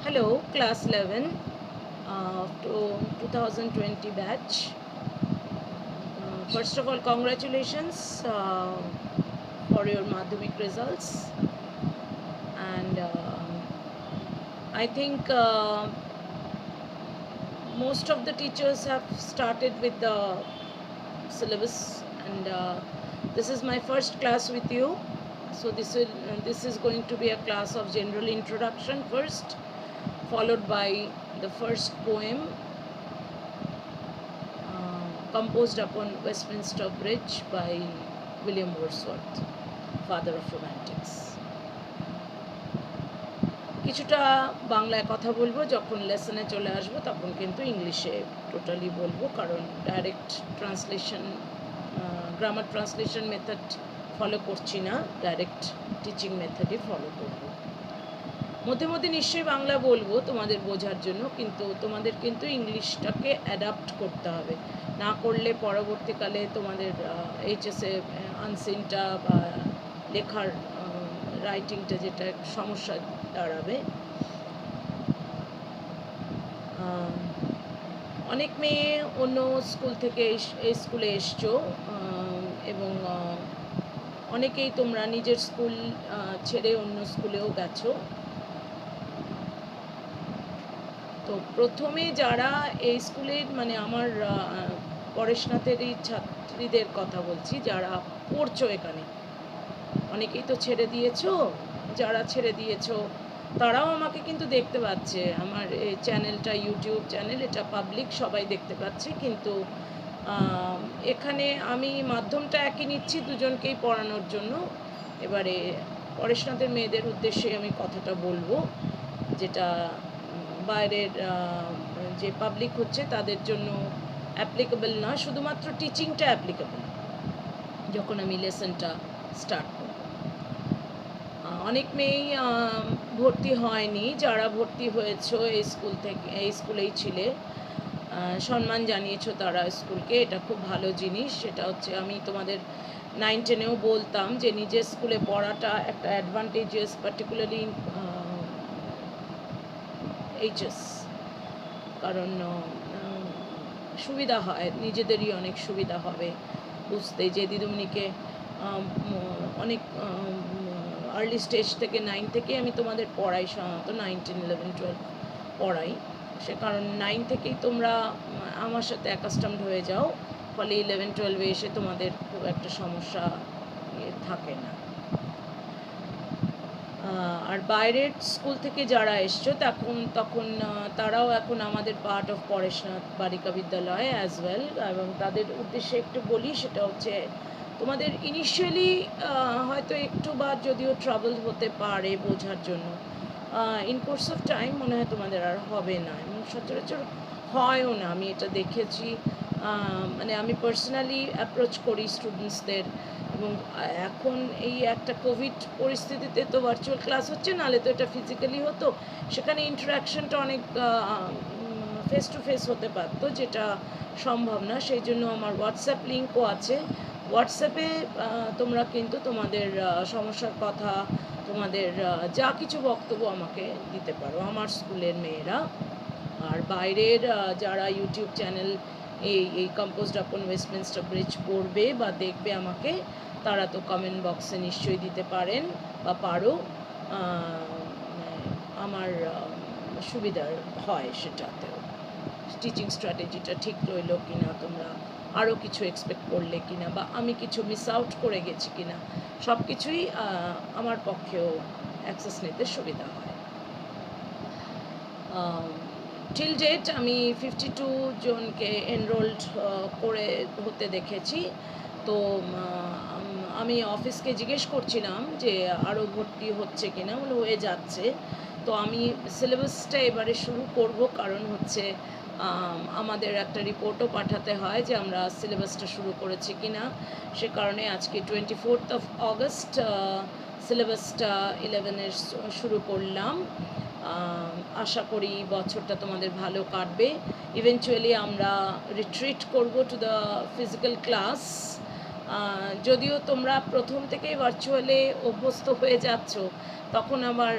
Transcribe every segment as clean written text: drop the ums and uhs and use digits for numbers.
Hello, class 11 to 2020 batch. First of all, congratulations for your Madhyamik results. And I think most of the teachers have started with the syllabus, and this is my first class with you. So this is going to be a class of general introduction first, followed by the first poem composed upon Westminster Bridge by William Wordsworth, father of romantics. কিছুটা বাংলায় কথা বলবো, যখন লেসনে চলে আসবো তখন কিন্তু ইংলিশে টোটালি বলবো, কারণ direct translation grammar translation method follow করছি না, ডাইরেক্ট টিচিং মেথডই ফলো করবো। মধ্যে মধ্যে নিশ্চয়ই বাংলা বলবো তোমাদের বোঝার জন্য, কিন্তু তোমাদের কিন্তু ইংলিশটাকে অ্যাডাপ্ট করতে হবে, না করলে পরবর্তীকালে তোমাদের এইচএসে আনসিনটা বা লেখার রাইটিংটা যেটা সমস্যা দাঁড়াবে। অনেক মেয়ে অন্য স্কুল থেকে এই স্কুলে এসছো, এবং অনেকেই তোমরা নিজের স্কুল ছেড়ে অন্য স্কুলেও গেছো। তো প্রথমে যারা এই স্কুলের মানে আমার পরেশনাথেরই ছাত্রীদের কথা বলছি, যারা পড়ছো এখানে, অনেকেই তো ছেড়ে দিয়েছো। যারা ছেড়ে দিয়েছো তারাও আমাকে কিন্তু দেখতে পাচ্ছে, আমার এই চ্যানেলটা ইউটিউব চ্যানেল, এটা পাবলিক, সবাই দেখতে পাচ্ছে। কিন্তু এখানে আমি মাধ্যমটা একই নিচ্ছি, দুজনকেই পড়ানোর জন্য। এবারে পরেশনাথের মেয়েদের উদ্দেশ্যে আমি কথাটা বলবো, যেটা বাইরের যে পাবলিক হচ্ছে তাদের জন্য অ্যাপ্লিকেবল না, শুধুমাত্র টিচিংটা অ্যাপ্লিকেবল যখন আমি লেসনটা স্টার্ট করব। অনেক মেয়েই ভর্তি হয়নি, যারা ভর্তি হয়েছো এই স্কুল থেকে, এই স্কুলেই ছিলে, সম্মান জানিয়েছো তারা স্কুলকে, এটা খুব ভালো জিনিস। সেটা হচ্ছে আমি তোমাদের 9-10-এও বলতাম যে নিজের স্কুলে পড়াটা একটা অ্যাডভান্টেজিয়াস, পার্টিকুলারলি এইচএস, কারণ সুবিধা হয়, নিজেদেরই অনেক সুবিধা হবে বুঝতে, যে দিদিমণিকে অনেক আর্লি স্টেজ থেকে 9 থেকে আমি তোমাদের পড়াই, সাধারণত 9, 10, 11, 12 পড়াই। সে কারণ 9 থেকেই তোমরা আমার সাথে অ্যাকাস্টমড হয়ে যাও, ফলে 11-12 এসে তোমাদের খুব একটা সমস্যা থাকে না। আর বাইরের স্কুল থেকে যারা এসছো তখন তারাও এখন আমাদের পার্ট অফ পরেশনাথ বালিকা বিদ্যালয় অ্যাজ ওয়েল, এবং তাদের উদ্দেশ্যে একটু বলি, সেটা হচ্ছে তোমাদের ইনিশিয়ালি হয়তো একটু বা যদিও ট্রাবল হতে পারে বোঝার জন্য, ইন কোর্স অফ টাইম মনে হয় তোমাদের আর হবে না, এবং সচরাচর হয়ও না, আমি এটা দেখেছি। মানে আমি পার্সোনালি অ্যাপ্রোচ করি স্টুডেন্টসদের, এবং এখন এই একটা কোভিড পরিস্থিতিতে তো ভার্চুয়াল ক্লাস হচ্ছে, নাহলে তো এটা ফিজিক্যালি হতো, সেখানে ইন্টারাকশনটা অনেক ফেস টু ফেস হতে পারতো, যেটা সম্ভব না। সেই জন্য আমার হোয়াটসঅ্যাপ লিঙ্কও আছে, হোয়াটসঅ্যাপে তোমরা কিন্তু তোমাদের সমস্যার কথা, তোমাদের যা কিছু বক্তব্য আমাকে দিতে পারো, আমার স্কুলের মেয়েরা। আর বাইরের যারা ইউটিউব চ্যানেল এই কম্পোজড আপন ওয়েস্টমিনস্টার ব্রিজ পড়বে বা দেখবে আমাকে, তারা তো কমেন্ট বক্সে নিশ্চয়ই দিতে পারেন বা পারো, আমার সুবিধার হয় সেটাতেও, টিচিং স্ট্র্যাটেজিটা ঠিক রইলো কিনা, তোমরা আরও কিছু এক্সপেক্ট করলে কিনা, বা আমি কিছু মিস আউট করে গেছি কিনা, সব কিছুই আমার পক্ষেও অ্যাক্সেস নিতে সুবিধা হয়। টিল ডেট আমি 52 জনকে এনরোলড করে হতে দেখেছি। তো আমি অফিসকে জিজ্ঞেস করছিলাম যে আরও ভর্তি হচ্ছে কিনা, বলে হয়ে যাচ্ছে। তো আমি সিলেবাসটা এবারে শুরু করব, কারণ হচ্ছে আমাদের একটা রিপোর্টও পাঠাতে হয় যে আমরা সিলেবাসটা শুরু করেছি কিনা। সে কারণে আজকে 24th of August সিলেবাসটা 11-এর শুরু করলাম। আশা করি বছরটা তোমাদের ভালো কাটবে। ইভেনচুয়ালি আমরা রিট্রিট করব টু দ্য ফিজিক্যাল ক্লাস, যদিও তোমরা প্রথম থেকেই ভার্চুয়ালে অভ্যস্ত হয়ে যাচ্ছ, তখন আবার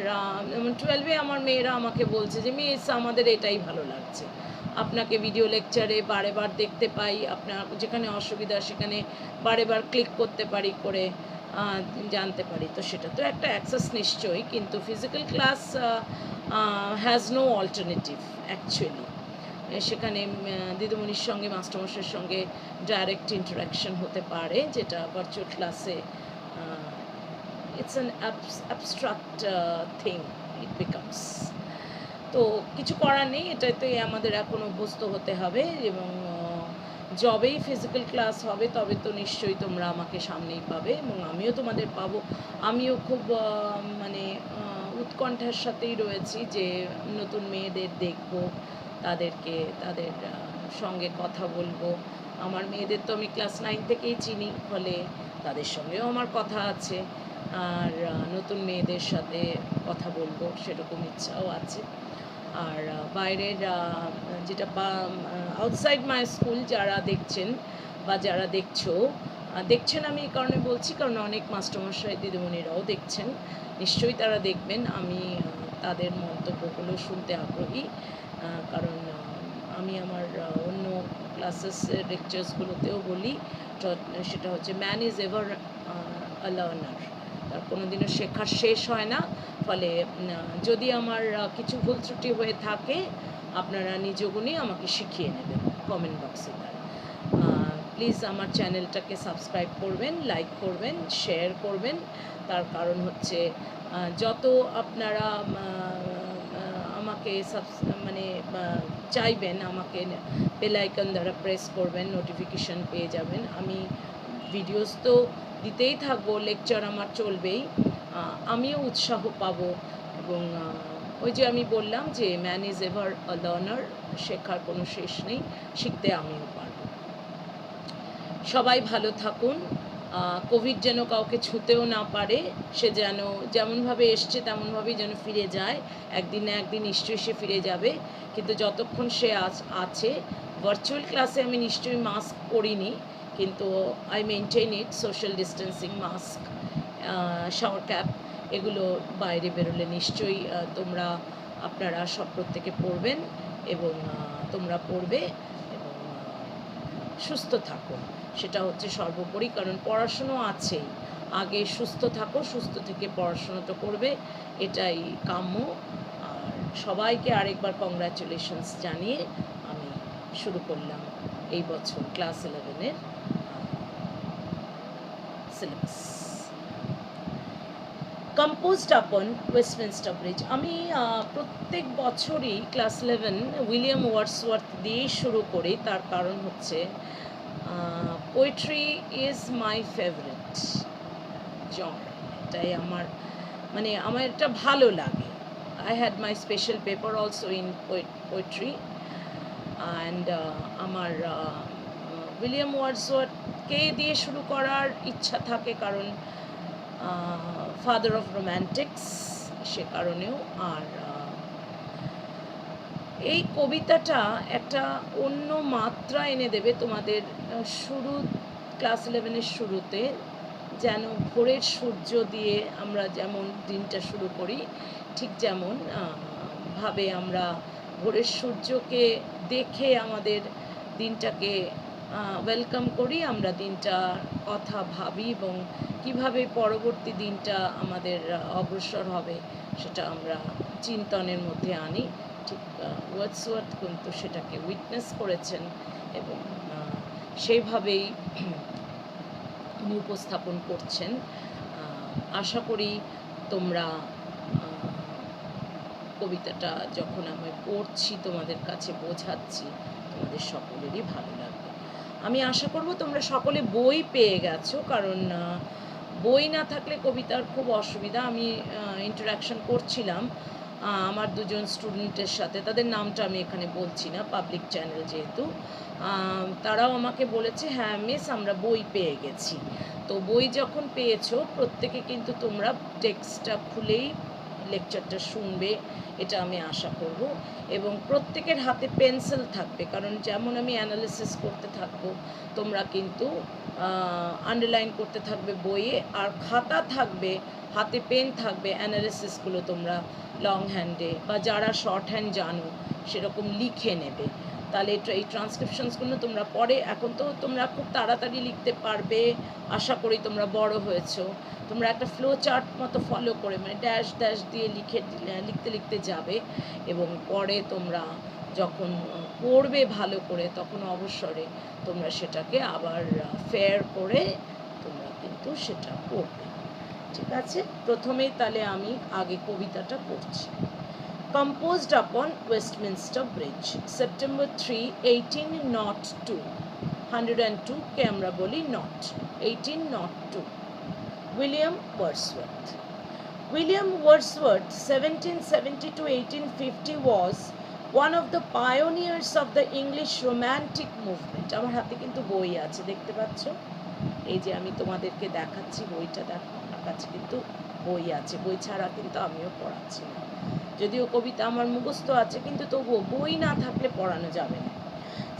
যেমন 12-এ আমার মেয়েরা আমাকে বলছে যে মিস আমাদের এটাই ভালো লাগছে, আপনাকে ভিডিও লেকচারে বারেবার দেখতে পাই, আপনার যেখানে অসুবিধা সেখানে বারেবার ক্লিক করতে পারি করে জানতে পারি। তো সেটা তো একটা অ্যাক্সেস নিশ্চয়ই, কিন্তু physical class has no alternative actually. সেখানে দিদিমণির সঙ্গে মাস্টারমশাইয়ের সঙ্গে ডাইরেক্ট ইন্টারাকশন হতে পারে, যেটা ভার্চুয়াল ক্লাসে it's an abstract thing it becomes. তো কিছু করার নেই, এটাতে আমাদের এখন অভ্যস্ত হতে হবে, এবং যবেই ফিজিক্যাল ক্লাস হবে তবে তো নিশ্চয়ই তোমরা আমাকে সামনেই পাবে এবং আমিও তোমাদের পাবো। আমিও খুব মানে উৎকণ্ঠার সাথেই রয়েছি যে নতুন মেয়েদের দেখব, তাদেরকে তাদের সঙ্গে কথা বলবো। আমার মেয়েদের তো আমি ক্লাস 9 থেকেই চিনি, ফলে তাদের সঙ্গেও আমার কথা আছে, আর নতুন মেয়েদের সাথে কথা বলবো সেরকম ইচ্ছাও আছে। আর বাইরের যেটা আউটসাইড মাই স্কুল যারা দেখছেন বা যারা দেখছেন আমি এই কারণে বলছি কারণ অনেক মাস্টারমশাই দিদিমণিরাও দেখছেন, নিশ্চয়ই তারা দেখবেন। আমি তাদের মন্তব্যগুলো শুনতে আগ্রহী, কারণ আমি আমার অন্য ক্লাসেসের লেকচার্সগুলোতেও বলি, সেটা হচ্ছে man is ever a learner, তার কোনো দিনও শেখার শেষ হয় না। ফলে যদি আমার কিছু ভুল ত্রুটি হয়ে থাকে আপনারা নিজ গুণে আমাকে শিখিয়ে নেবেন কমেন্ট বক্সে। প্লিজ আমার চ্যানেলটাকে সাবস্ক্রাইব করবেন, লাইক করবেন, শেয়ার করবেন। তার কারণ হচ্ছে যত আপনারা আমাকে মানে চাইবেন, আমাকে বেল আইকন দ্বারা প্রেস করবেন, নোটিফিকেশান পেয়ে যাবেন। আমি ভিডিওস তো দিতেই থাকবো, লেকচার আমার চলবেই, আমিও উৎসাহ পাবো। এবং ওই যে আমি বললাম যে man is ever a learner, শেখার কোনো শেষ নেই, শিখতে আমিও পারব। সবাই ভালো থাকুন, কোভিড যেন কাউকে ছুঁতেও না পারে, সে যেন যেমনভাবে এসছে তেমনভাবেই যেন ফিরে যায়, একদিন না একদিন নিশ্চয়ই সে ফিরে যাবে। কিন্তু যতক্ষণ সে আছে, ভার্চুয়াল ক্লাসে আমি নিশ্চয়ই মাস্ক পরিনি, কিন্তু I maintain it, social distancing, mask, shower cap, এগুলো বাইরে বেরোলে নিশ্চয়ই আপনারা সব প্রত্যেকে পড়বেন, এবং তোমরা পড়বে এবং সুস্থ থাকো, সেটা হচ্ছে সর্বোপরি। কারণ পড়াশুনো আছেই, আগে সুস্থ থাকো, সুস্থ থেকে পড়াশুনোটা করবে, এটাই কাম্য। আর সবাইকে আরেকবার কংগ্রাচুলেশনস জানিয়ে আমি শুরু করলাম এই বছর ক্লাস 11-এর syllabus. Composed upon Westminster Bridge. আমি প্রত্যেক বছরই ক্লাস 11 উইলিয়াম ওয়ার্ডসওয়ার্থ দিয়েই শুরু করি, তার কারণ হচ্ছে poetry is my favourite genre, এটাই আমার আমার এটা ভালো লাগে। I had my special paper also in poetry, and আমার উইলিয়াম ওয়ার্ডসওয়ার্থকে দিয়ে শুরু করার ইচ্ছা থাকে, কারণ ফাদার অফ রোম্যান্টিক্স, সে কারণেও। আর এই কবিতাটা একটা অন্য মাত্রা এনে দেবে তোমাদের ক্লাস 11-এর শুরুতে, যেন ভোরের সূর্য দিয়ে আমরা যেমন দিনটা শুরু করি, ঠিক যেমন ভাবে আমরা ভোরের সূর্যকে দেখে আমাদের দিনটাকে ওয়েলকাম করি, আমরা দিনটার কথা ভাবি এবং কিভাবে পরবর্তী দিনটা আমাদের অগ্রসর হবে সেটা আমরা চিন্তনের মধ্যে আনি। ঠিক ওয়ার্ডসওয়ার্থ কিন্তু সেটাকে উইটনেস করেছেন এবং সেইভাবেই উনি উপস্থাপন করছেন। আশা করি তোমরা কবিতাটা যখন আমি পড়ছি, তোমাদের কাছে বোঝাচ্ছি, তোমাদের সকলেরই ভালো লাগবে। আমি আশা করব তোমরা সকলে বই পেয়ে গেছো, কারণ বই না থাকলে কবিতার খুব অসুবিধা। আমি ইন্টারাকশন করছিলাম আমার দুজন স্টুডেন্টের সাথে, তাদের নামটা আমি এখানে বলছি না, পাবলিক চ্যানেল যেহেতু, তারাও আমাকে বলেছে হ্যাঁ মিস আমরা বই পেয়ে গেছি। তো বই যখন পেয়েছো প্রত্যেকে কিন্তু তোমরা টেক্সটটা খুলেই লেকচারটা শুনবে, এটা আমি আশা করব। এবং প্রত্যেকের হাতে পেন্সিল থাকবে, কারণ যেমন আমি অ্যানালিসিস করতে থাকবো, তোমরা কিন্তু আন্ডারলাইন করতে থাকবে বইয়ে, আর খাতা থাকবে, হাতে পেন থাকবে, অ্যানালিসিসগুলো তোমরা লং হ্যান্ডে বা যারা শর্ট হ্যান্ড জানো সেরকম লিখে নেবে। তাহলে এই ট্রান্সক্রিপশনসগুলো তোমরা পরে, এখন তো তোমরা খুব তাড়াতাড়ি লিখতে পারবে, আশা করি তোমরা বড় হয়েছো, তোমরা একটা ফ্লো চার্ট মতো ফলো করে মানে ড্যাশ ড্যাশ দিয়ে লিখতে লিখতে যাবে, এবং পরে তোমরা যখন পড়বে ভালো করে তখন অবসরে তোমরা সেটাকে আবার ফেয়ার করে তোমরা কিন্তু সেটা পড়বে। ঠিক আছে, প্রথমেই তাহলে আমি আগে কবিতাটা পড়ছি। Composed upon Westminster Bridge, September 3, 1802. 102 কে আমরা বলি not, 1802. William Wordsworth. William Wordsworth, 1770 to 1850, was one of the pioneers of the English Romantic movement. আমার হাতে কিন্তু বই আছে, দেখতে পাচ্ছ, এই যে আমি তোমাদেরকে দেখাচ্ছি বইটা, দেখো আমার কাছে কিন্তু বই আছে, বই ছাড়া কিন্তু আমিও পড়াচ্ছি না, যদিও কবিতা আমার মুখস্থ আছে, কিন্তু তবুও বই না থাকলে পড়ানো যাবে না।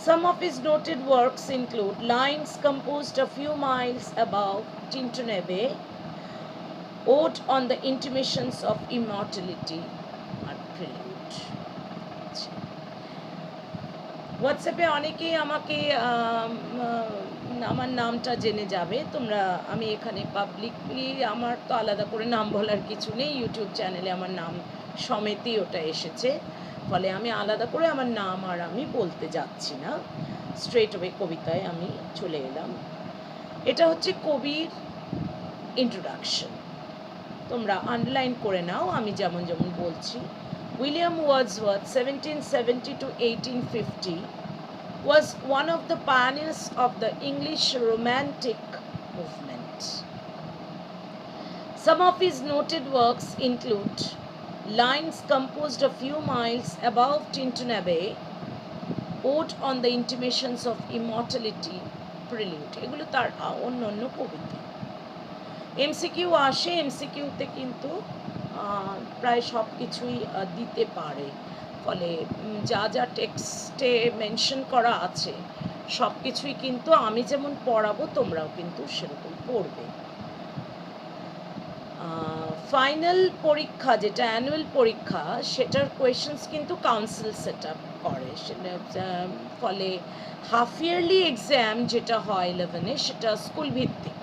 Some of his noted works include Lines Composed a Few Miles Above Tinternebbe, Ode on the Intimations of Immortality, R Prelude. হোয়াটসঅ্যাপে অনেকেই আমাকে আমার নামটা জেনে যাবে তোমরা, আমি এখানে পাবলিকলি আমার তো আলাদা করে নাম বলার কিছু নেই, ইউটিউব চ্যানেলে আমার নাম সমেতই ওটা এসেছে, ফলে আমি আলাদা করে আমার নাম আর আমি বলতে যাচ্ছি না, স্ট্রেট ওয়ে কবিতায় আমি চলে এলাম। এটা হচ্ছে কবির ইন্ট্রোডাকশন, তোমরা আন্ডারলাইন করে নাও আমি যেমন যেমন বলছি। William Wordsworth, 1770 to 1850, was one of the pioneers of the English Romantic movement. Some of his noted works include Lines Composed a Few Miles Above Tinternebbe, Ode on the Intimations of Immortality, Prelude. এগুলো তার অন্য অন্য কবিতা। MCQ আসে, এমসিকিউতে কিন্তু প্রায় সব কিছুই দিতে পারে, ফলে যা যা টেক্সটে মেনশন করা আছে সব কিছুই কিন্তু আমি যেমন পড়াবো তোমরাও কিন্তু সেরকম পড়বে। ফাইনাল পরীক্ষা যেটা অ্যানুয়াল পরীক্ষা, সেটার কোয়েশনস কিন্তু কাউন্সিল সেট আপ করে, ফলে হাফ ইয়ারলি এক্সাম যেটা হয় 11-এ সেটা স্কুল ভিত্তিক,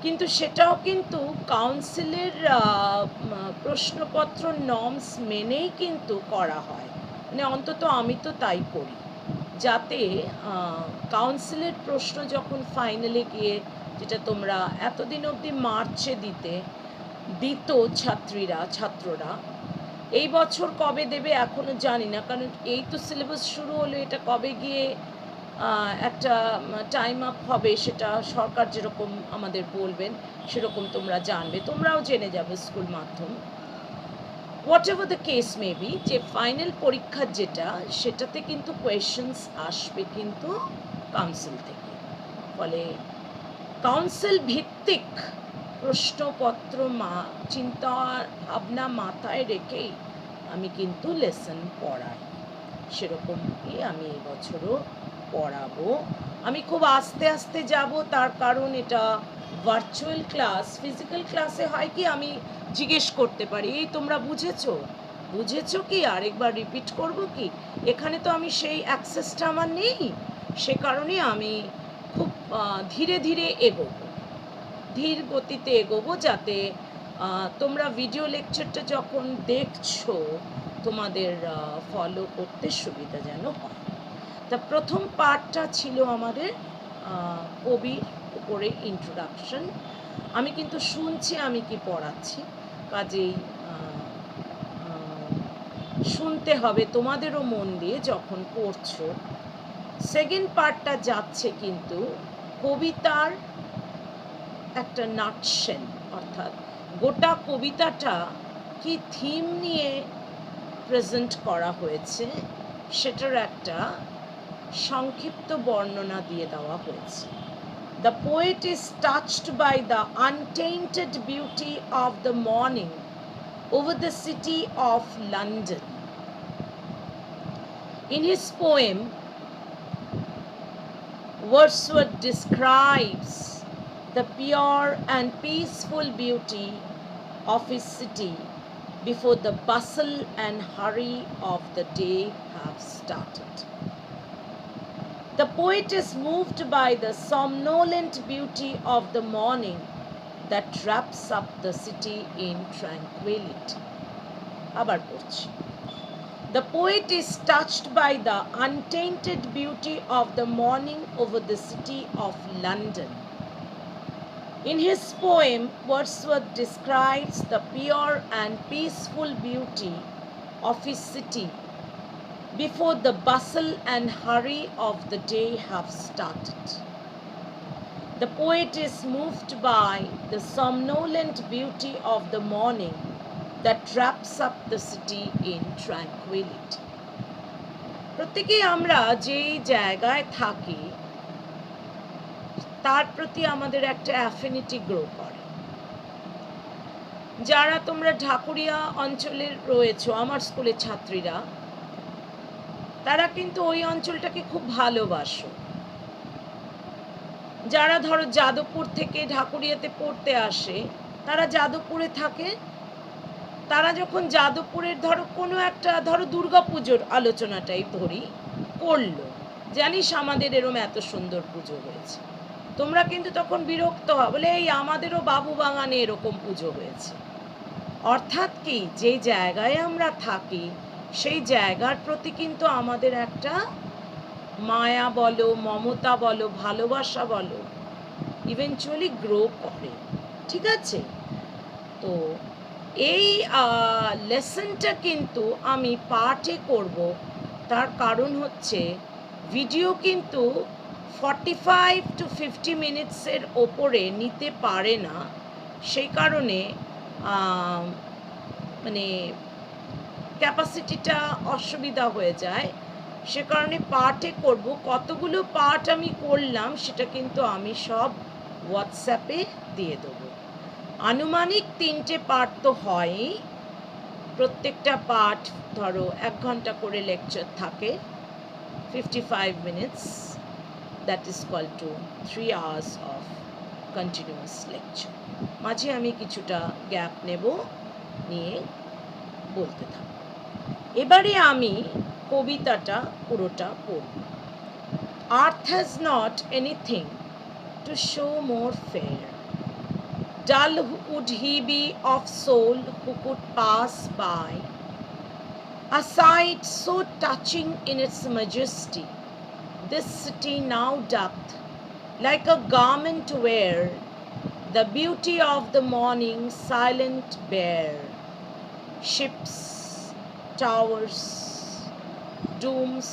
কিন্তু সেটাও কিন্তু কাউন্সিলের প্রশ্নপত্র নর্মস মেনেই কিন্তু করা হয়, মানে অন্তত আমি তো তাই করি, যাতে কাউন্সিলের প্রশ্ন যখন ফাইনালে গিয়ে, যেটা তোমরা এতদিন অবধি মার্চে দিত ছাত্ররা, এই বছর কবে দেবে এখনো জানি না, কারণ এই তো সিলেবাস শুরু হলো, এটা কবে গিয়ে একটা টাইম আপ হবে সেটা সরকার যেরকম আমাদের বলবেন সেরকম তোমরা জানবে, তোমরাও জেনে যাবে স্কুল মাধ্যম। What ever the case may be, যে ফাইনাল পরীক্ষা যেটা, সেটাতে কিন্তু কোয়েশনস আসবে কিন্তু কাউন্সিল থেকে, ফলে কাউন্সিল ভিত্তিক প্রশ্নপত্র চিন্তা ভাবনা মাথায় রেখেই আমি কিন্তু লেসন পড়াই, সেরকমই আমি এই বছরও পড়াবো। আমি খুব আস্তে আস্তে যাব, তার কারণ এটা ভার্চুয়াল ক্লাস, ফিজিক্যাল ক্লাসে হয় কি আমি জিজ্ঞেস করতে পারি, এই তোমরা বুঝেছো কি, আরেকবার রিপিট করব কি, এখানে তো আমি সেই অ্যাক্সেসটা আমার নেই, সে কারণে আমি খুব ধীরে ধীরে ধীর গতিতে এগোবো, যাতে তোমরা ভিডিও লেকচারটা যখন দেখছো তোমাদের ফলো করতে সুবিধা যেন হয়। তা প্রথম পার্টটা ছিল আমাদের কবির উপরে ইন্ট্রোডাকশন, আমি কিন্তু শুনছি আমি কি পড়াচ্ছি, কাজেই শুনতে হবে তোমাদেরও মন দিয়ে যখন পড়ছো। সেকেন্ড পার্টটা যাচ্ছে কিন্তু কবিতার একটা নাটশেল, অর্থাৎ গোটা কবিতাটা কি থিম নিয়ে প্রেজেন্ট করা হয়েছে সেটার একটা সংক্ষিপ্ত বর্ণনা দিয়ে দেওয়া হয়েছে। The poet is touched by the untainted beauty of the morning over the city of London. In his poem, Wordsworth describes the pure and peaceful beauty of his city before the bustle and hurry of the day have started. The poet is moved by the somnolent beauty of the morning that wraps up the city in tranquility. আবার পড়ছি। The poet is touched by the untainted beauty of the morning over the city of London. In his poem, Wordsworth describes the pure and peaceful beauty of his city before the bustle and hurry of the day have started. The poet is moved by the somnolent beauty of the morning that wraps up the city in tranquility. প্রত্যেকেই আমরা যেই জায়গায় থাকি তার প্রতি আমাদের একটা affinity grow করে। যারা তোমরা ঢাকুরিয়া অঞ্চলের রয়েছো, আমার স্কুলের ছাত্রীরা, তারা কিন্তু ওই অঞ্চলটাকে খুব ভালোবাসো। যারা ধরো যাদবপুর থেকে ঢাকুরিয়াতে পড়তে আসে, তারা যাদবপুরে থাকে। তারা যখন যাদবপুরের ধরো কোনো একটা ধরো দুর্গাপুজোর আলোচনাটাই ধরি করলো, জানিস আমাদের এরম এত সুন্দর পুজো হয়েছে, তোমরা কিন্তু তখন বিরক্ত হও, বলে এই আমাদেরও বাবু বাগানে এরকম পুজো হয়েছে। অর্থাৎ কি, যে জায়গায় আমরা থাকি সেই জায়গার প্রতি কিন্তু আমাদের একটা মায়া বলো, মমতা বলো, ভালোবাসা বলো, ইভেনচুয়ালি গ্রো করে। ঠিক আছে? তো এই লেসনটা কিন্তু আমি পার্টে করব, তার কারণ হচ্ছে ভিডিও কিন্তু 45 to 50 মিনিটসের ওপরে নিতে পারে না। সেই কারণে মানে ক্যাপাসিটিটা অসুবিধা হয়ে যায়। সে কারণে পার্টে করব। কতগুলো পার্ট আমি করলাম সেটা কিন্তু আমি সব হোয়াটসঅ্যাপে দিয়ে দেবো। আনুমানিক 3টে পার্ট তো হয়ই। প্রত্যেকটা পার্ট ধরো 1 ঘন্টা করে লেকচার থাকে, 55 minutes, that is call to 3 hours of continuous lecture. মাঝে আমি কিছুটা গ্যাপ নেব, নিয়ে বলতে থাকব। এবারে আমি কবিতাটা পুরোটা পড়ব। Earth has not anything to show more fair. Dull would he be of soul who could pass by. A sight so touching in its majesty, this city now doth, like a garment wear, the beauty of the morning silent bear. Ships, towers, domes,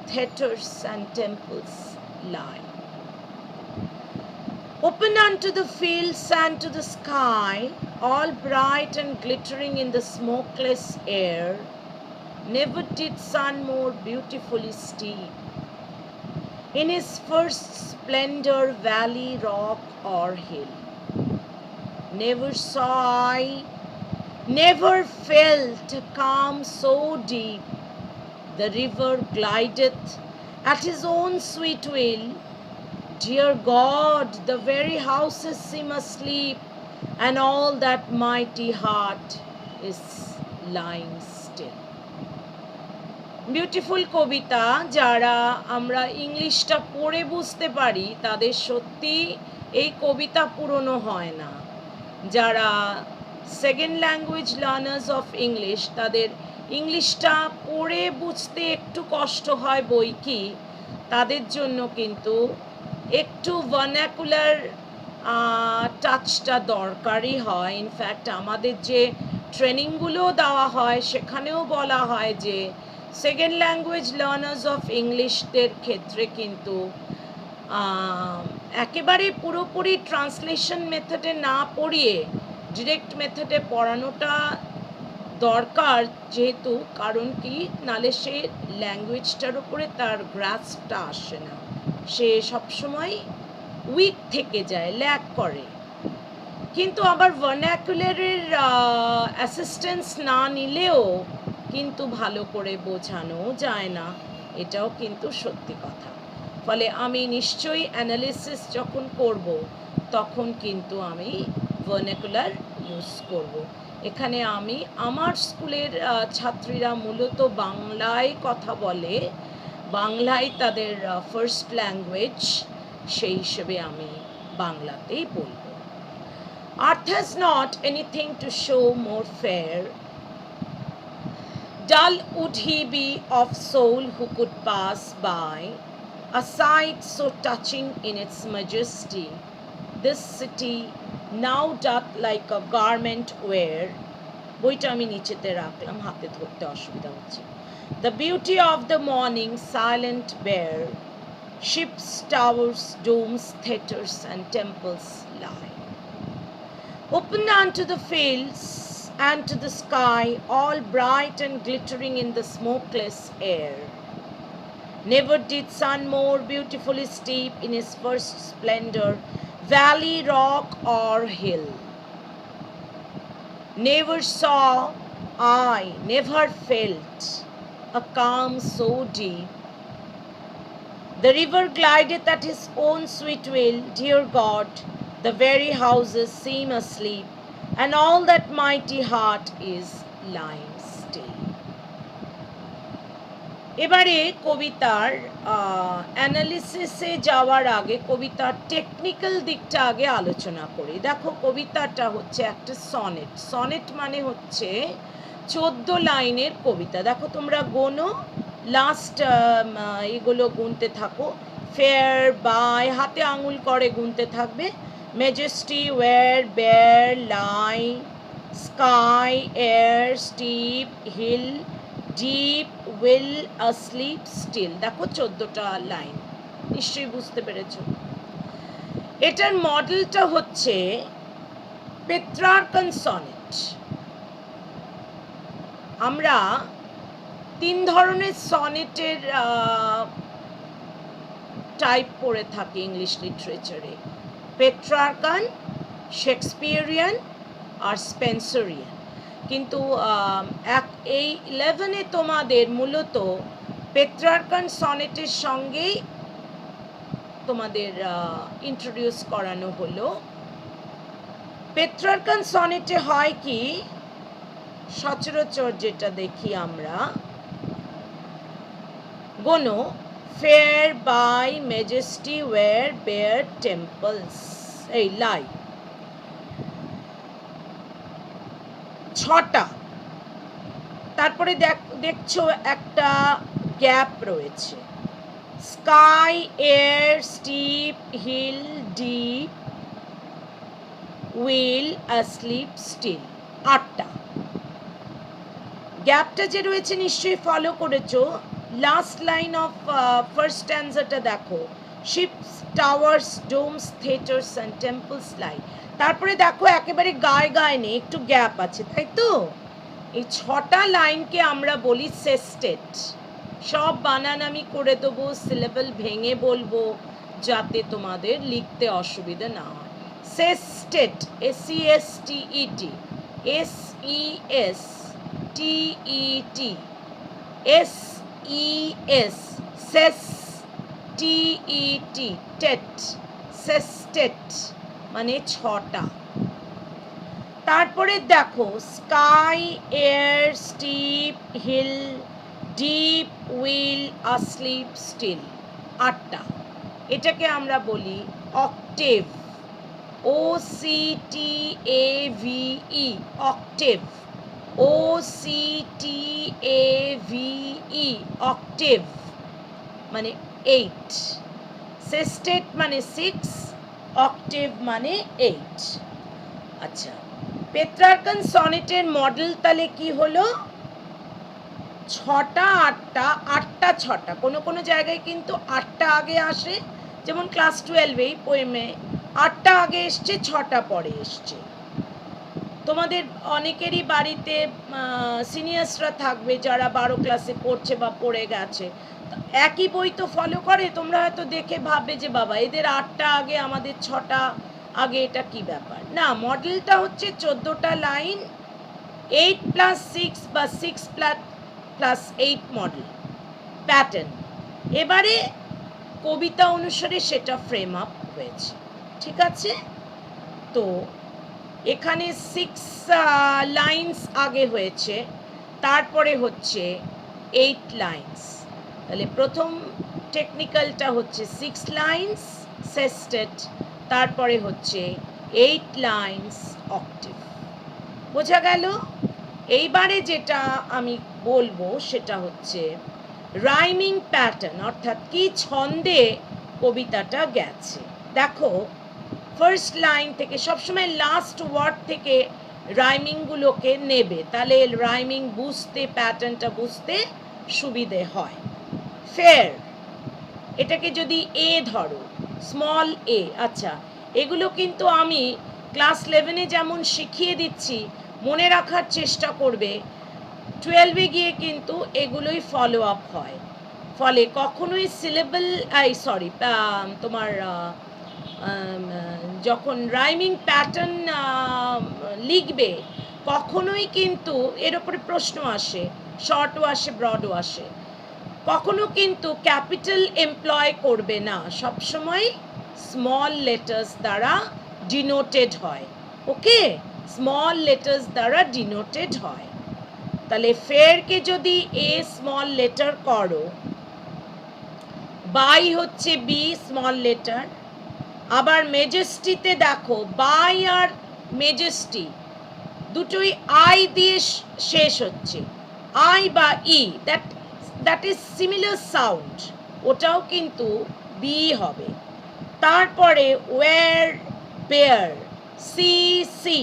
theatres and temples lie. Open unto the fields and to the sky, all bright and glittering in the smokeless air. Never did sun more beautifully steep in his first splendor valley, rock or hill. Never saw I, never felt a calm so deep. The river glideth at his own sweet will. Dear God, the very houses seem asleep, and all that mighty heart is lying still. Beautiful কবিতা। যারা আমরা ইংলিশটা পড়ে বুঝতে পারি তাদের সত্যি এই কবিতা পুরনো হয় না। যারা second language learners of English, তাদের ইংলিশটা পড়ে বুঝতে একটু কষ্ট হয় বই কি, তাদের জন্য কিন্তু একটু ভার্নাকুলার টাচটা দরকারই হয়। ইনফ্যাক্ট আমাদের যে ট্রেনিংগুলো দেওয়া হয় সেখানেও বলা হয় যে সেকেন্ড ল্যাঙ্গুয়েজ লার্নার্স অফ ইংলিশদের ক্ষেত্রে কিন্তু একেবারে পুরোপুরি ট্রান্সলেশন মেথডে না পড়িয়ে ডিরেক্ট মেথডে পড়ানোটা দরকার, যেহেতু কারণ কি, নালে সে ল্যাঙ্গুয়েজটার উপরে তার গ্রাসটা আসে না, সে সবসময় উইক থেকে যায়, ল্যাক করে। কিন্তু আবার ভার্নাকুলারের অ্যাসিস্ট্যান্স না নিলেও কিন্তু ভালো করে বোঝানো যায় না, এটাও কিন্তু সত্যি কথা। ফলে আমি নিশ্চয়ই অ্যানালিসিস যখন করব তখন কিন্তু আমি ভার্নাকুলার ইউজ করব। এখানে আমি আমার স্কুলের ছাত্রীরা মূলত বাংলায় কথা বলে, বাংলায় তাদের ফার্স্ট ল্যাঙ্গুয়েজ, সেই হিসেবে আমি বাংলাতেই বলব। Earth has not anything to show more fair. Dull would he be of soul who could pass by, a sight so touching in its majesty. This city now doth like a garment wear. বইটা আমি নিচেতে রাখলাম, হাতে ধরতে অসুবিধা হচ্ছে। The beauty of the morning silent bare, ships, towers, domes, theatres and temples lie. Open unto the fields and to the sky, all bright and glittering in the smokeless air. Never did sun more beautifully steep in his first splendor, valley, rock or hill. Never saw I, never felt a calm so deep. The river glideth at his own sweet will, dear God, the very houses seem asleep, and all that mighty heart is lying still. এবারে কবিতার অ্যানালিসিসে যাওয়ার আগে কবিতার technical দিকটা আগে আলোচনা করি। দেখো, কবিতাটা হচ্ছে একটা সনেট। সনেট মানে হচ্ছে 14 লাইনের কবিতা। দেখো তোমরা গোনো, লাস্ট এগুলো গুনতে থাকো। ফেয়ার, বাই, হাতে আঙুল করে গুনতে থাকবে। Majesty, wear, bare, lie, sky, air, steep, hill, deep, will, asleep, still. দেখো 14টা লাইন, নিশ্চয়ই বুঝতে পেরেছো। এটার মডেলটা হচ্ছে পেত্রার্কান সনেট। আমরা 3 ধরনের সনেটের টাইপ পড়ে থাকি ইংলিশ লিটারেচারে: পেট্রার্কান, শেক্সপিয়ারিয়ান আর স্পেন্সারিয়ান। কিন্তু এই 11-এ তোমাদের মূলত পেট্রার্কান সনেটের সঙ্গেই তোমাদের ইন্ট্রোডিউস করানো হলো। পেট্রার্কান সনেটে হয় কি, সচরাচর যেটা দেখি আমরা, গোনো, fair, by, majesty, wear, bare, temples, এই লাই, 6টা। তারপরে দেখছো একটা গ্যাপ রয়েছে: sky, air, steep, hill, deep, will, asleep, still, 8টা। গ্যাপটা যে রয়েছে নিশ্চয়ই ফলো করেছো। লাস্ট লাইন অফ ফার্স্ট স্ট্যান্জাটা দেখো: ships, towers, domes, theatres and temples lie. তারপরে দেখো একেবারে গায়ে গায়ে নেই, একটু গ্যাপ আছে, তাই তো? এই 6টা লাইনকে আমরা বলি সেস্টেট। সব বানান আমি করে দেবো, সিলেবল ভেঙে বলবো যাতে তোমাদের লিখতে অসুবিধা না হয়। Sestet, SESTET, SESTET, SES, SES, TET, tet, sestet মানে 6টা। তারপরে দেখো sky, air, steep, hill, deep, will, asleep, still, 8টা। এটাকে আমরা বলি octave, OCTAVE, octave, OCTAVE, octave মানে 8, সেস্টেট মানে 6, অক্টেভ মানে 8। আচ্ছা, পেট্রার্কান সনেটের মডেল তাহলে কি হলো? 6টা, 8টা, 8টা, 6টা। কোনো কোনো জায়গায় কিন্তু 8টা আগে আসে, যেমন ক্লাস 12-এই পোয়েমে 8টা আগে এসছে, 6টা পরে এসছে। তোমাদের অনেকেরই বাড়িতে সিনিয়র্সরা থাকবে যারা 12 ক্লাসে পড়ছে বা পড়ে গেছে, একই বই তো ফলো করে। তোমরা হয়তো দেখে ভাববে যে বাবা এদের 8টা আগে, আমাদের 6টা আগে এটা কি ব্যাপার না, মডেলটা হচ্ছে 14টা লাইন, 8+6 বা 6+8 মডেল প্যাটার্ন। এবারে কবিতা অনুসারে সেটা ফ্রেম আপ হয়েছে, ঠিক আছে। তো এখানে 6 লাইন্স আগে হয়েছে, তারপরে হচ্ছে 8 লাইন্স। তাহলে প্রথম টেকনিক্যালটা হচ্ছে 6 লাইন্স সেস্টেড, তারপরে হচ্ছে 8 লাইন্স অক্টেভ। বোঝা গেল? এইবারে যেটা আমি বলবো সেটা হচ্ছে রাইমিং প্যাটার্ন, অর্থাৎ কি ছন্দে কবিতাটা গেছে। দেখো ফার্স্ট লাইন থেকে সবসময় লাস্ট ওয়ার্ড থেকে রাইমিংগুলোকে নেবে, তাহলে রাইমিং বুঝতে, প্যাটার্নটা বুঝতে সুবিধে হয়। ফেয়ার, এটাকে যদি এ ধরো, স্মল এ, আচ্ছা এগুলো কিন্তু আমি ক্লাস 11-এ যেমন শিখিয়ে দিচ্ছি, মনে রাখার চেষ্টা করবে, 12-এ গিয়ে কিন্তু এগুলোই ফলো আপ হয়। ফলে কখনোই সিলেবল তোমার যখন রাইমিং প্যাটার্ন লিখবে কখনোই কিন্তু এর উপরে প্রশ্ন আসে, শর্টও আসে ব্রডও আসে, কখনো কিন্তু ক্যাপিটাল এমপ্লয় করবে না, সবসময় স্মল লেটার্স দ্বারা ডিনোটেড হয়। ওকে, স্মল লেটার্স দ্বারা ডিনোটেড হয়। তাহলে ফেয়ারকে যদি এ স্মল লেটার করো, বাই হচ্ছে বি স্মল লেটার, আবার মেজেস্টিতে দেখো বাই আর মেজেস্টি দুটোই আই দিয়ে শেষ হচ্ছে, আই বা ই, দ্যাট ইজ সিমিলার সাউন্ড, ওটাও কিন্তু বি হবে। তারপরে ওয়ার, বেয়ার, সি সি,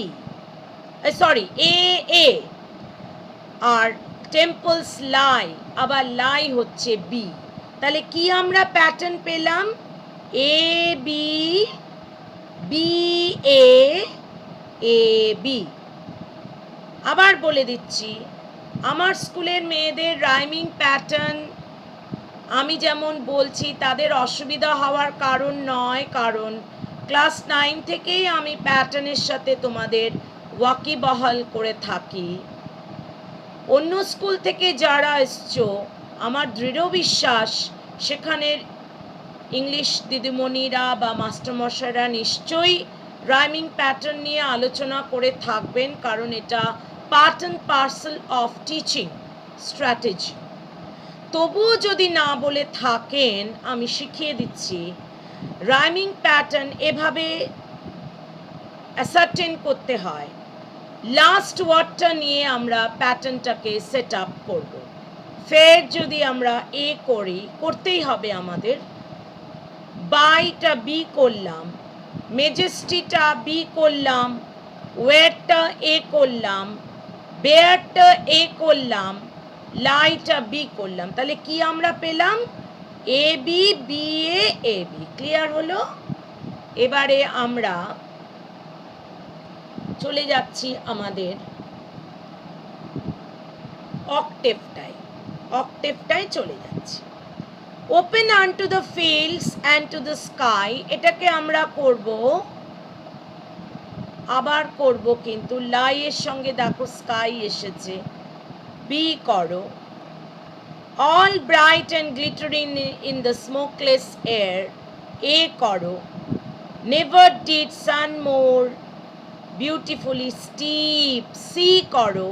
এ, আর টেম্পলস লাই, আবার লাই হচ্ছে বি। তাহলে কি আমরা প্যাটার্ন পেলাম? এ B, B A, A B. আবার বলে দিচ্ছি, আমার স্কুলের মেয়েদের রাইমিং প্যাটার্ন আমি যেমন বলছি তাদের অসুবিধা হওয়ার কারণ নয়, কারণ ক্লাস 9 থেকেই আমি প্যাটার্নের সাথে তোমাদের ওয়াকিবহাল করে থাকি। অন্য স্কুল থেকে যারা এসছো, আমার দৃঢ় বিশ্বাস সেখানের ইংলিশ দিদিমণিরা বা মাস্টারমশাইরা নিশ্চয়ই রাইমিং প্যাটার্ন নিয়ে আলোচনা করে থাকবেন, কারণ এটা part and parcel of teaching strategy. তবুও যদি না বলে থাকেন, আমি শিখিয়ে দিচ্ছি রাইমিং প্যাটার্ন এভাবে অ্যাসার্টেন করতে হয়। লাস্ট ওয়ার্ডটা নিয়ে আমরা প্যাটার্নটাকে সেট আপ করব। ফের যদি আমরা এ করি, করতেই হবে আমাদের, বাইটা বি করলাম, মেজেস্টিটা বি করলাম, ওয়েরটা এ করলাম, বেয়ারটা এ করলাম, লাইটা বি করলাম, তাহলে কি আমরা পেলাম? এ B, B A, A B. Clear হলো? এবারে আমরা চলে যাচ্ছি আমাদের অক্টেভটায় চলে যাচ্ছি। Open আনটু the fields and to the sky, এটাকে আমরা আবার করব কিন্তু লাই এর সঙ্গে দেখো স্কাই এসেছে, বি করো। All bright and glittering in the smokeless air, A করো। Never did sun more beautifully steep, C করো।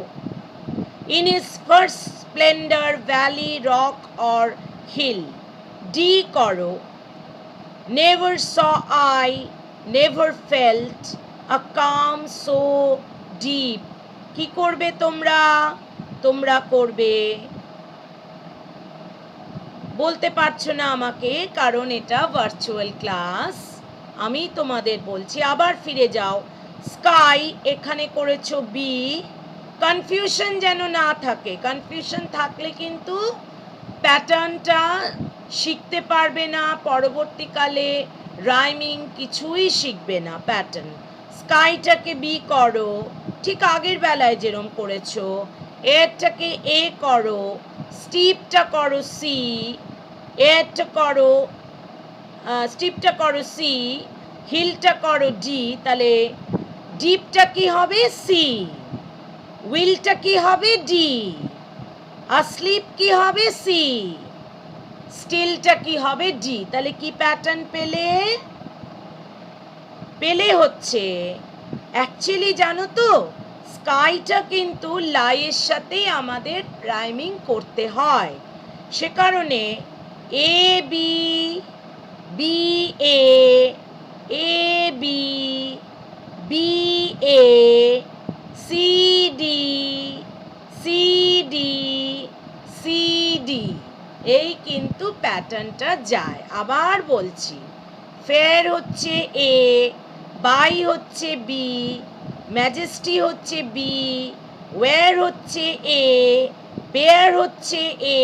In his first splendour valley, rock or hill, D করো। Never saw I, never felt a calm so deep, কি করবে তোমরা করবে, বলতে পারছো না আমাকে, কারণ এটা ভার্চুয়াল ক্লাস, আমি তোমাদের বলছি। আবার ফিরে যাও, স্কাই এখানে করেছো বি, কনফিউশন যেন না থাকে, কনফিউশন থাকলে কিন্তু প্যাটার্নটা শিখতে পারবে না, পরবর্তীকালে রাইমিং কিছুই শিখবে না। প্যাটার্ন, স্কাইটাকে বি করো, ঠিক আগের বেলায় যেরকম করেছো, এরটাকে এ করো, স্টিপটা করো সি, এরটা করো, স্টিপটা করো সি, হিলটা করো ডি, তাহলে ডিপটা কি হবে সি, উইলটা কি হবে ডি, আসলিপ কি হবে সি, স্টিলটা কি হবে ডি। তাহলে কি প্যাটার্ন পেলে? পেলে হচ্ছে অ্যাকচুয়ালি জানো তো, স্কাইটা কিন্তু লাইয়ের সাথে আমাদের রাইমিং করতে হয়, সে কারণে A B, B A, A B, B A, C D, C D, C D, এই কিন্তু প্যাটার্নটা যায়। আবার বলছি, ফেয়ার হচ্ছে এ, বাই হচ্ছে বি, ম্যাজেস্টি হচ্ছে বি, ওয়্যার হচ্ছে এ, বেয়ার হচ্ছে এ,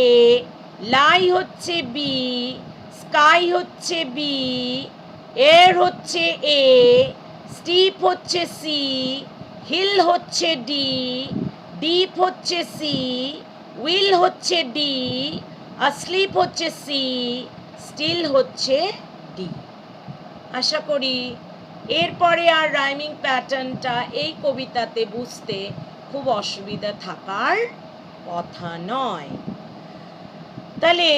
লাই হচ্ছে বি, স্কাই হচ্ছে বি, এয়ার হচ্ছে এ, স্টিপ হচ্ছে সি, হিল হচ্ছে ডি, ডিপ হচ্ছে সি, উইল হচ্ছে ডি, আসলিপ হচ্ছে সি, স্টিল হচ্ছে ডি। আশা করি এরপরে আর রাইমিং প্যাটার্নটা এই কবিতাতে বুঝতে খুব অসুবিধা থাকার কথা নয়। তাহলে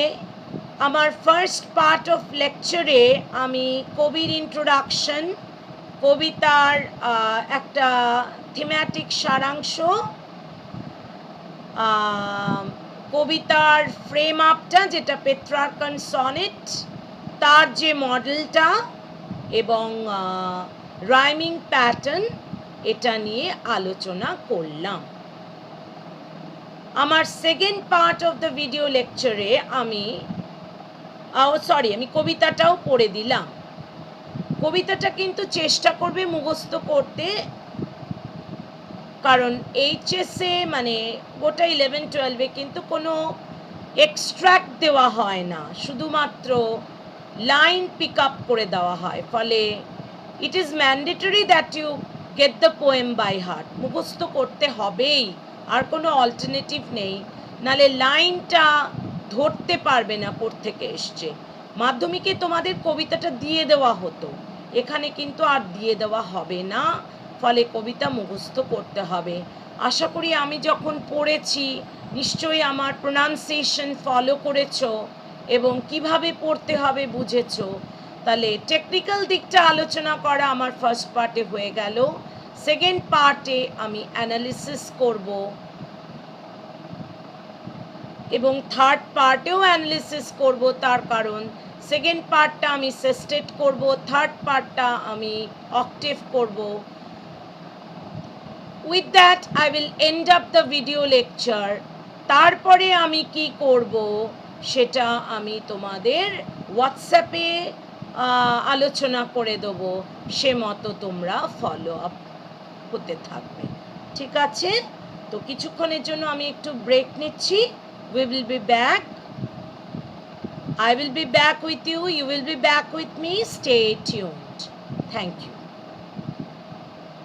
আমার ফার্স্ট পার্ট অফ লেকচারে আমি কবির ইন্ট্রোডাকশন, কবিতার একটা থিম্যাটিক সারাংশ, কবিতার ফ্রেম আপটা যেটা পেট্রার্কান সনেট, তার যে মডেলটা এবং রাইমিং প্যাটার্ন, এটা নিয়ে আলোচনা করলাম। আমার second part of the video লেকচারে আমি কবিতাটাও পড়ে দিলাম। কবিতাটা কিন্তু চেষ্টা করবে মুখস্থ করতে, কারণ এইচএসে মানে গোটা 11-12-এ কিন্তু কোনো এক্সট্র্যাক্ট দেওয়া হয় না, শুধুমাত্র লাইন পিক আপ করে দেওয়া হয়, ফলে it is mandatory that you get the poem by heart. মুখস্থ করতে হবেই, আর কোনো অল্টারনেটিভ নেই, নালে লাইনটা ধরতে পারবে না কোত্থেকে এসছে। মাধ্যমিকে তোমাদের কবিতাটা দিয়ে দেওয়া হতো, এখানে কিন্তু আর দিয়ে দেওয়া হবে না, ফলে কবিতা মুখস্থ করতে হবে। আশা করি আমি যখন পড়েছি নিশ্চয়ই আমার প্রোনাউন্সিয়েশন ফলো করেছো এবং কিভাবে পড়তে হবে বুঝেছো। তাহলে টেকনিক্যাল দিকটা আলোচনা করা আমার ফার্স্ট পার্টে হয়ে গেল। সেকেন্ড পার্টে আমি অ্যানালিসিস করব এবং থার্ড পার্টেও অ্যানালিসিস করব, তার কারণ সেকেন্ড পার্টটা আমি সেস্টেট করব, থার্ড পার্টটা আমি অক্টেভ করব। With that I will end up the video lecture. তারপরে আমি কি করব সেটা আমি তোমাদের হোয়াটসঅ্যাপে আলোচনা করে দেবো, সে মতো তোমরা ফলো আপ হতে থাকবে। ঠিক আছে, তো কিছুক্ষণের জন্য আমি একটু ব্রেক নিচ্ছি। We will be back. I will be back with you. You will be back with me. Stay tuned. Thank you.